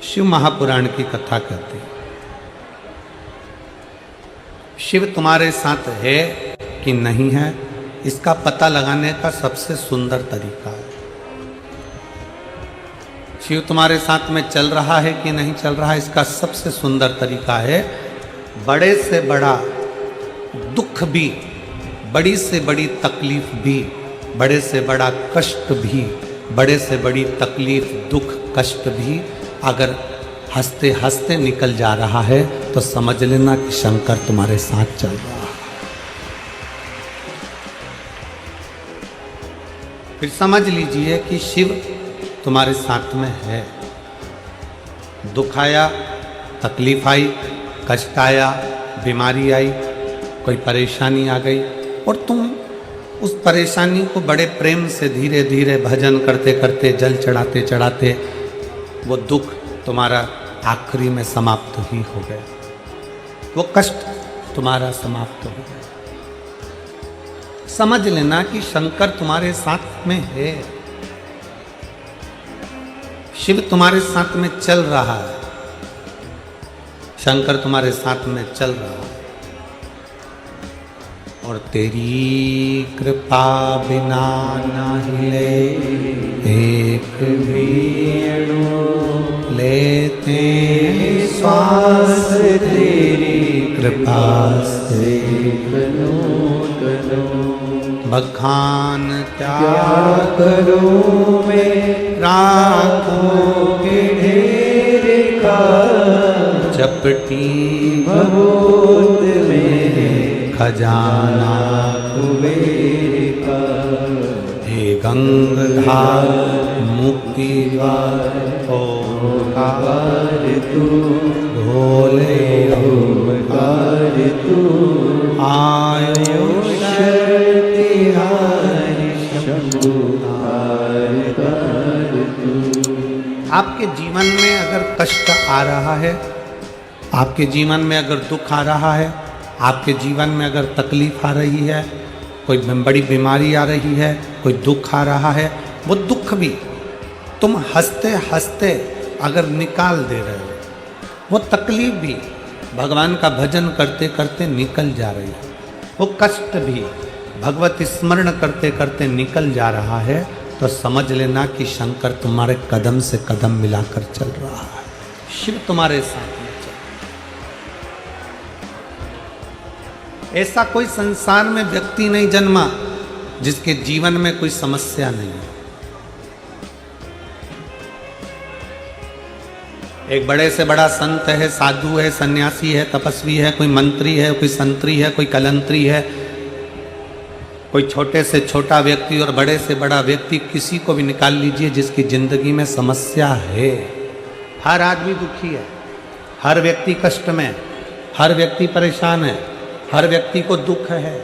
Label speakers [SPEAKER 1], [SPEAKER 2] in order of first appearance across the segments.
[SPEAKER 1] शिव महापुराण की कथा कहते हैं। शिव तुम्हारे साथ है कि नहीं है, इसका पता लगाने का सबसे सुंदर तरीका है। शिव तुम्हारे साथ में चल रहा है कि नहीं चल रहा है, इसका सबसे सुंदर तरीका है बड़े से बड़ा दुख भी, बड़ी से बड़ी तकलीफ भी, बड़े से बड़ा कष्ट भी, बड़े से बड़ी तकलीफ दुख कष्ट भी अगर हंसते हंसते निकल जा रहा है तो समझ लेना कि शंकर तुम्हारे साथ चल रहा है। फिर समझ लीजिए कि शिव तुम्हारे साथ में है। दुख आया, तकलीफ आई, कष्ट आया, बीमारी आई, कोई परेशानी आ गई और तुम उस परेशानी को बड़े प्रेम से धीरे धीरे भजन करते करते, जल चढ़ाते चढ़ाते वो दुख तुम्हारा आखिरी में समाप्त ही हो गया, वो कष्ट तुम्हारा समाप्त हो गया। समझ लेना कि शंकर तुम्हारे साथ में है, शिव तुम्हारे साथ में चल रहा है, शंकर तुम्हारे साथ में चल रहा है। और तेरी कृपा बिना न हिले एक भी अणु, लेते श्वास तेरी कृपा से बखान क्या करूं मैं, राखोगे ढेर का चपटी भभूत में खजाना कुबेर का। हे गंगाधार मुक्ति द्वार ओंकार तू, भोले ओंकार तू, आयुष तिहारी शंभु तू। आपके जीवन में अगर कष्ट आ रहा है, आपके जीवन में अगर दुख आ रहा है, आपके जीवन में अगर तकलीफ आ रही है, कोई बड़ी बीमारी आ रही है, कोई दुख आ रहा है, वो दुख भी तुम हंसते हंसते अगर निकाल दे रहे हो, वो तकलीफ भी भगवान का भजन करते करते निकल जा रही है, वो कष्ट भी भगवत स्मरण करते करते निकल जा रहा है, तो समझ लेना कि शंकर तुम्हारे कदम से कदम मिलाकर चल रहा है, शिव तुम्हारे साथ में चल। ऐसा कोई संसार में व्यक्ति नहीं जन्मा जिसके जीवन में कोई समस्या नहीं है। एक बड़े से बड़ा संत है, साधु है, सन्यासी है, तपस्वी है, कोई मंत्री है, कोई संतरी है, कोई कलंतरी है, कोई छोटे से छोटा व्यक्ति और बड़े से बड़ा व्यक्ति, किसी को भी निकाल लीजिए जिसकी जिंदगी में समस्या है। हर आदमी दुखी है, हर व्यक्ति कष्ट में, हर व्यक्ति परेशान है, हर व्यक्ति को दुख है।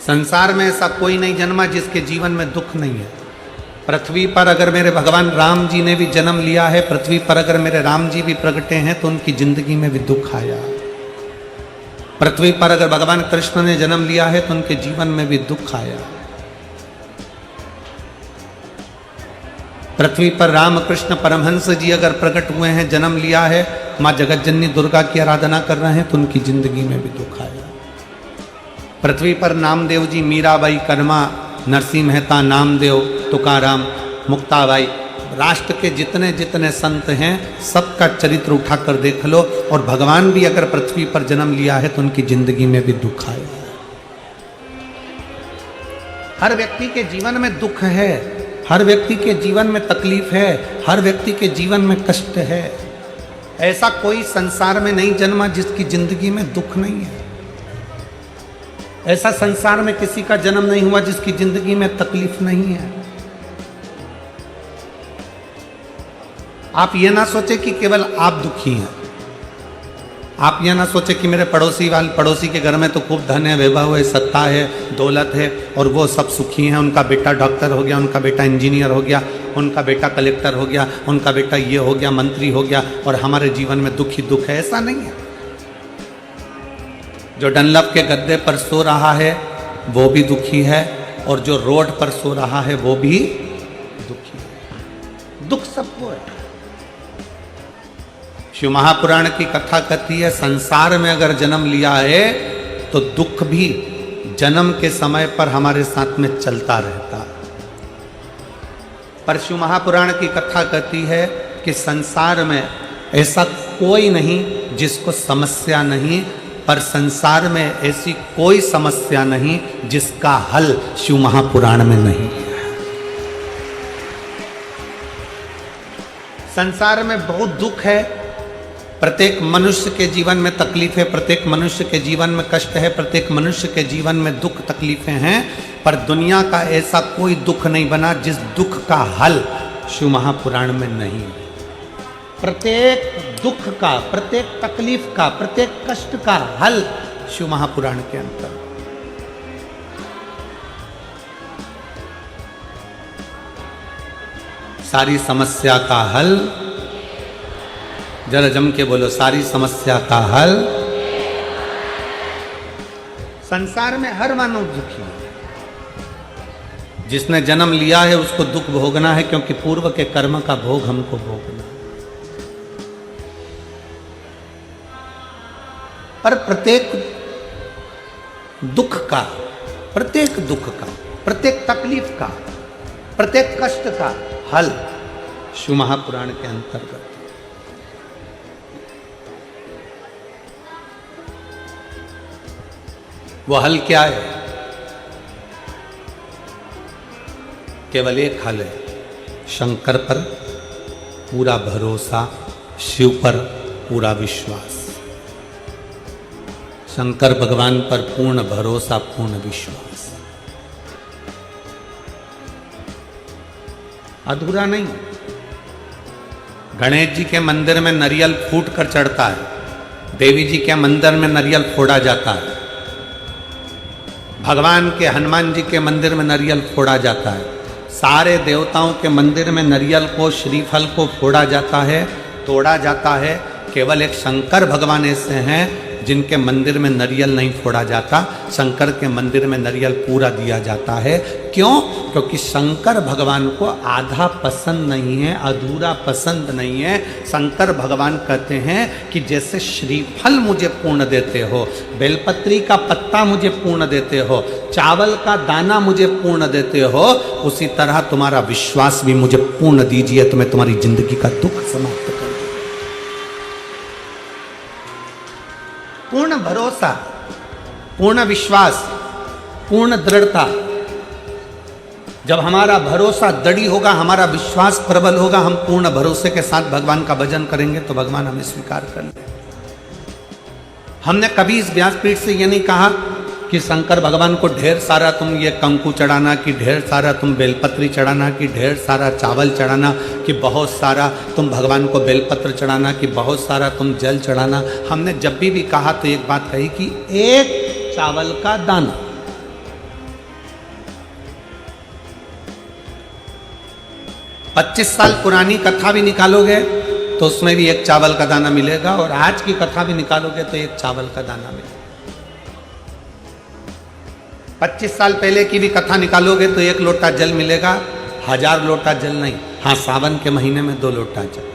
[SPEAKER 1] संसार में ऐसा कोई नहीं जन्मा जिसके जीवन में दुख नहीं है। पृथ्वी पर अगर मेरे भगवान राम जी ने भी जन्म लिया है, पृथ्वी पर अगर मेरे राम जी भी प्रगटे हैं तो उनकी जिंदगी में भी दुख आया। पृथ्वी पर अगर भगवान कृष्ण ने जन्म लिया है तो उनके जीवन में भी दुख आया। पृथ्वी पर रामकृष्ण परमहंस जी अगर प्रकट हुए हैं, जन्म लिया है, माँ जगतजननी दुर्गा की आराधना कर रहे हैं तो उनकी जिंदगी में भी दुख आया। पृथ्वी पर नामदेव जी, मीराबाई, कर्मा, नरसिंह मेहता, नामदेव, तुकाराम, मुक्ताबाई, राष्ट्र के जितने जितने संत हैं सबका चरित्र उठाकर देख लो, और भगवान भी अगर पृथ्वी पर जन्म लिया है तो उनकी जिंदगी में भी दुख आया। हर व्यक्ति के जीवन में दुख है, हर व्यक्ति के जीवन में तकलीफ है, हर व्यक्ति के जीवन में कष्ट है। ऐसा कोई संसार में नहीं जन्मा जिसकी जिंदगी में दुख नहीं है। ऐसा संसार में किसी का जन्म नहीं हुआ जिसकी जिंदगी में तकलीफ नहीं है। आप ये ना सोचे कि केवल आप दुखी हैं, आप ये ना सोचे कि मेरे पड़ोसी के घर में तो खूब धन है, वैभव है, सत्ता है, दौलत है और वो सब सुखी हैं, उनका बेटा डॉक्टर हो गया, उनका बेटा इंजीनियर हो गया, उनका बेटा कलेक्टर हो गया, उनका बेटा ये हो गया, मंत्री हो गया, और हमारे जीवन में दुख ही दुख है। ऐसा नहीं है। जो डनलप के गद्दे पर सो रहा है वो भी दुखी है, और जो रोड पर सो रहा है वो भी दुखी है। दुख सबको है। शिव महापुराण की कथा कहती है संसार में अगर जन्म लिया है तो दुख भी जन्म के समय पर हमारे साथ में चलता रहता है। पर शिव महापुराण की कथा कहती है कि संसार में ऐसा कोई नहीं जिसको समस्या नहीं, पर संसार में ऐसी कोई समस्या नहीं जिसका हल शिव महापुराण में नहीं है। संसार में बहुत दुख है, प्रत्येक मनुष्य के जीवन में तकलीफ है, प्रत्येक मनुष्य के जीवन में कष्ट है, प्रत्येक मनुष्य के जीवन में दुख तकलीफें हैं, पर दुनिया का ऐसा कोई दुख नहीं बना जिस दुख का हल शिव महापुराण में नहीं है। प्रत्येक दुख का, प्रत्येक तकलीफ का, प्रत्येक कष्ट का हल शिव महापुराण के अंतर। सारी समस्या का हल, जरा जम के बोलो, सारी समस्या का हल। संसार में हर मानव दुखी है। जिसने जन्म लिया है उसको दुख भोगना है, क्योंकि पूर्व के कर्म का भोग हमको भोगना है। पर प्रत्येक दुख का, प्रत्येक दुख का, प्रत्येक तकलीफ का, प्रत्येक कष्ट का हल शिव महापुराण के अंतर्गत। वो हल क्या है? केवल एक हल है, शंकर पर पूरा भरोसा, शिव पर पूरा विश्वास। शंकर भगवान पर पूर्ण भरोसा, पूर्ण विश्वास। अधूरा नहीं। गणेश जी के मंदिर में नारियल फूट कर चढ़ता है, देवी जी के मंदिर में नारियल फोड़ा जाता है, भगवान के हनुमान जी के मंदिर में नारियल फोड़ा जाता है, सारे देवताओं के मंदिर में नारियल को, श्रीफल को फोड़ा जाता है, तोड़ा जाता है। केवल एक शंकर भगवान ऐसे हैं जिनके मंदिर में नारियल नहीं फोड़ा जाता। शंकर के मंदिर में नारियल पूरा दिया जाता है। क्यों? क्योंकि शंकर भगवान को आधा पसंद नहीं है, अधूरा पसंद नहीं है। शंकर भगवान कहते हैं कि जैसे श्रीफल मुझे पूर्ण देते हो, बेलपत्री का पत्ता मुझे पूर्ण देते हो, चावल का दाना मुझे पूर्ण देते हो, उसी तरह तुम्हारा विश्वास भी मुझे पूर्ण दीजिए तो मैं तुम्हारी जिंदगी का दुख समाप्त कर दूं। पूर्ण भरोसा, पूर्ण विश्वास, पूर्ण दृढ़ता। जब हमारा भरोसा दृढ़ होगा, हमारा विश्वास प्रबल होगा, हम पूर्ण भरोसे के साथ भगवान का भजन करेंगे तो भगवान हमें स्वीकार कर लेंगे। हमने कभी इस व्यासपीठ से ये नहीं कहा कि शंकर भगवान को ढेर सारा तुम ये कंकु चढ़ाना, कि ढेर सारा तुम बेलपत्री चढ़ाना, कि ढेर सारा चावल चढ़ाना, कि बहुत सारा तुम भगवान को बेलपत्र चढ़ाना, कि बहुत सारा तुम जल चढ़ाना। हमने जब भी कहा तो एक बात कही कि एक चावल का दाना, 25 साल पुरानी कथा भी निकालोगे तो उसमें भी एक चावल का दाना मिलेगा, और आज की कथा भी निकालोगे तो एक चावल का दाना मिलेगा। 25 साल पहले की भी कथा निकालोगे तो 1 लोटा जल मिलेगा, 1000 लोटा जल नहीं। हाँ, सावन के महीने में 2 लोटा जल।